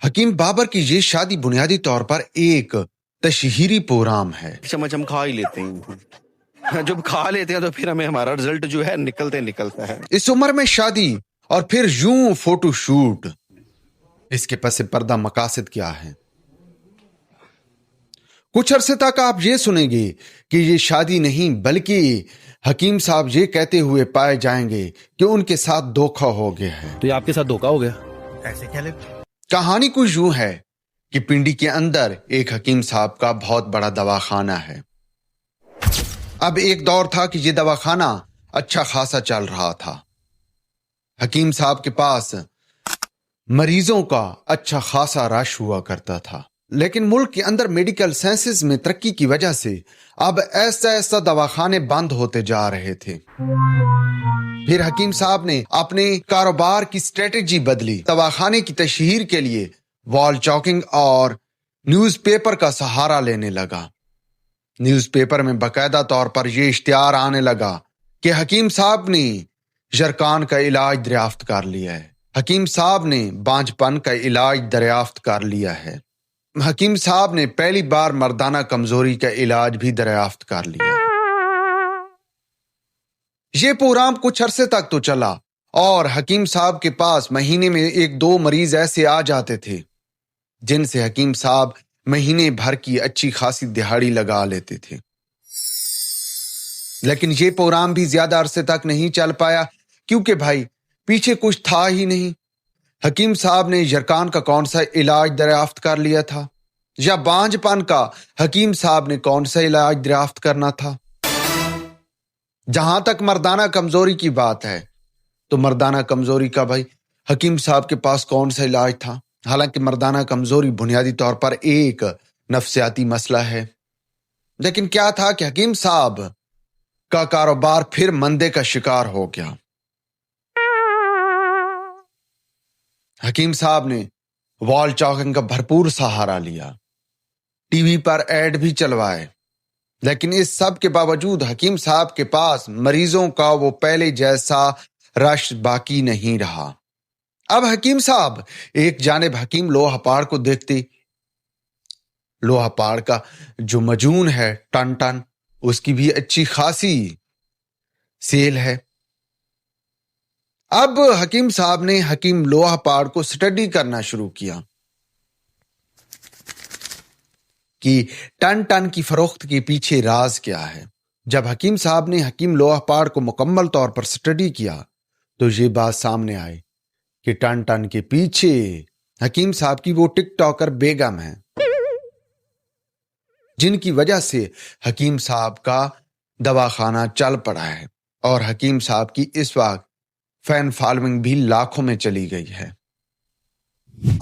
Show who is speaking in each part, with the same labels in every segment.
Speaker 1: हकीम बाबर की ये शादी बुनियादी तौर पर एक तशहीरी प्रोग्राम है।
Speaker 2: चम्मच हम खा ही लेते हैं, जब खा लेते हैं तो फिर हमें हमारा रिजल्ट जो है निकलता है।
Speaker 1: इस उम्र में शादी और फिर यूं फोटो शूट, इसके पस पर्दा मकासद क्या है? कुछ अरसे तक आप ये सुनेंगे कि ये शादी नहीं बल्कि हकीम साहब ये कहते हुए पाए जाएंगे कि उनके साथ धोखा हो गया है।
Speaker 3: तो ये आपके साथ धोखा हो गया?
Speaker 2: ऐसे क्या ले?
Speaker 1: कहानी कुछ यूं है कि पिंडी के अंदर एक हकीम साहब का बहुत बड़ा दवाखाना है। अब एक दौर था कि ये दवाखाना अच्छा खासा चल रहा था। हकीम साहब के पास मरीजों का अच्छा खासा रश हुआ करता था, लेकिन मुल्क के अंदर मेडिकल साइंसेस में तरक्की की वजह से अब ऐसा ऐसा दवाखाने बंद होते जा रहे थे। फिर हकीम साहब ने अपने कारोबार की स्ट्रेटेजी बदली। दवाखाने की तशहीर के लिए वॉल चॉकिंग और न्यूज़पेपर का सहारा लेने लगा। न्यूज़पेपर में बाकायदा तौर पर यह इश्तिहार आने लगा कि हकीम साहब ने जरकान का इलाज दरियाफ्त कर लिया है, हकीम साहब ने बांझपन का इलाज दरियाफ्त कर लिया है, हकीम साहब ने पहली बार मर्दाना कमजोरी का इलाज भी दरियाफ्त कर लिया। ये प्रोग्राम कुछ अरसे तक तो चला और हकीम साहब के पास महीने में एक दो मरीज ऐसे आ जाते थे जिनसे हकीम साहब महीने भर की अच्छी खासी दिहाड़ी लगा लेते थे। लेकिन ये प्रोग्राम भी ज्यादा अरसे तक नहीं चल पाया क्योंकि भाई पीछे कुछ था ही नहीं। हकीम साहब ने जरकान का कौन सा इलाज दरियाफ्त कर लिया था या बांझपन का हकीम साहब ने कौन सा इलाज दरियाफ्त करना था? जहां तक मर्दाना कमजोरी की बात है तो मर्दाना कमजोरी का भाई हकीम साहब के पास कौन सा इलाज था? हालांकि मर्दाना कमजोरी बुनियादी तौर पर एक नफ्सियाती मसला है, लेकिन क्या था कि हकीम साहब का कारोबार फिर मंदे का शिकार हो गया। हकीम साहब ने वॉल चॉकिंग का भरपूर सहारा लिया, टीवी पर ऐड भी चलवाए, लेकिन इस सब के बावजूद हकीम साहब के पास मरीजों का वो पहले जैसा रश बाकी नहीं रहा। अब हकीम साहब एक जानिब हकीम लोहापाड़ को देखते, लोहापाड़ का जो मजून है टन टन, उसकी भी अच्छी खासी सेल है। अब हकीम साहब ने हकीम लोहापाड़ को स्टडी करना शुरू किया कि टन टन की फरोख्त के पीछे राज क्या है। जब हकीम साहब ने हकीम लोहापाड़ को मुकम्मल तौर पर स्टडी किया तो ये बात सामने आई कि टन टन के पीछे हकीम साहब की वो टिकटॉकर बेगम है, जिनकी वजह से हकीम साहब का दवाखाना चल पड़ा है और हकीम साहब की इस वक्त फैन फॉलोइंग भी लाखों में चली गई है।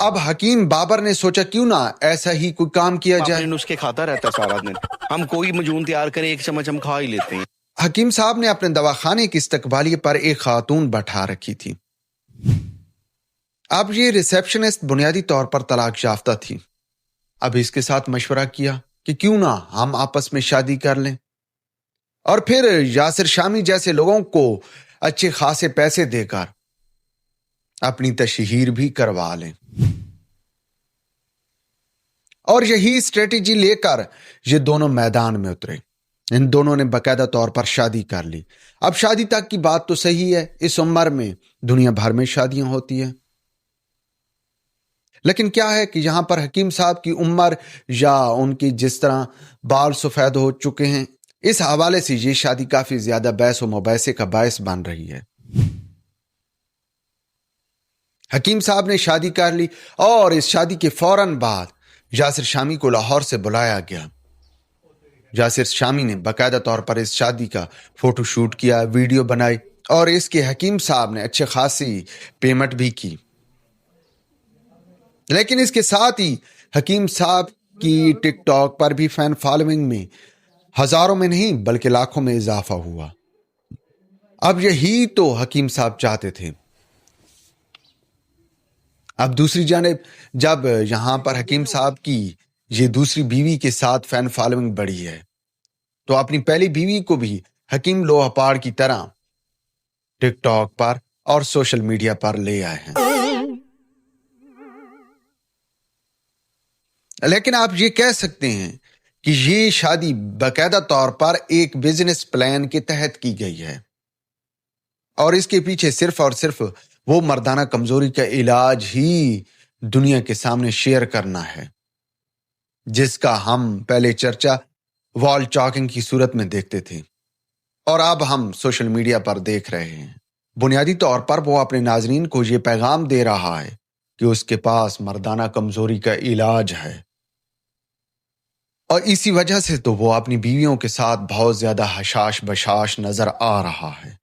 Speaker 1: अब हकीम बाबर ने सोचा क्यों ना ऐसा ही कोई काम किया जाए।
Speaker 2: नुस्खे खाता रहता सारा दिन, हम कोई मजून तैयार करें एक चम्मच हम खा ही लेते हैं।
Speaker 1: हकीम साहब ने अपने दवाखाने की इस्तकबालिये पर एक खातून बैठा रखी थी। अब ये रिसेप्शनिस्ट बुनियादी तौर पर तलाक याफ्ता थी। अब इसके साथ मशवरा किया कि क्यों ना हम आपस में शादी कर लें और फिर यासिर शामी जैसे लोगों को अच्छे खासे पैसे देकर अपनी तशहीर भी करवा लें। और यही स्ट्रेटेजी लेकर ये दोनों मैदान में उतरे। इन दोनों ने बाकायदा तौर पर शादी कर ली। अब शादी तक की बात तो सही है, इस उम्र में दुनिया भर में शादियां होती हैं, लेकिन क्या है कि यहां पर हकीम साहब की उम्र या उनकी जिस तरह बाल सफेद हो चुके हैं, इस हवाले से ये शादी काफी ज्यादा बहस व मुबाहिसे का बायस बन रही है। हकीम साहब ने शादी कर ली और इस शादी के फौरन बाद यासिर शामी को लाहौर से बुलाया गया। यासिर शामी ने बाकायदा तौर पर इस शादी का फोटो शूट किया, वीडियो बनाई और इसके हकीम साहब ने अच्छे खासी पेमेंट भी की। लेकिन इसके साथ ही हकीम साहब की टिकटॉक पर भी फैन फॉलोइंग में हजारों में नहीं बल्कि लाखों में इजाफा हुआ। अब यही तो हकीम साहब चाहते थे। अब दूसरी जानिब जब यहां पर हकीम साहब की ये दूसरी बीवी के साथ फैन फॉलोइंग बढ़ी है तो अपनी पहली बीवी को भी हकीम लोहापाड़ की तरह टिकटॉक पर और सोशल मीडिया पर ले आए हैं। لیکن آپ یہ کہہ سکتے ہیں کہ یہ شادی باقاعدہ طور پر ایک بزنس پلان کے تحت کی گئی ہے اور اس کے پیچھے صرف اور صرف وہ مردانہ کمزوری کا علاج ہی دنیا کے سامنے شیئر کرنا ہے، جس کا ہم پہلے چرچا وال چاکنگ کی صورت میں دیکھتے تھے اور اب ہم سوشل میڈیا پر دیکھ رہے ہیں۔ بنیادی طور پر وہ اپنے ناظرین کو یہ پیغام دے رہا ہے کہ اس کے پاس مردانہ کمزوری کا علاج ہے، اور اسی وجہ سے تو وہ اپنی بیویوں کے ساتھ بہت زیادہ حشاش بشاش نظر آ رہا ہے۔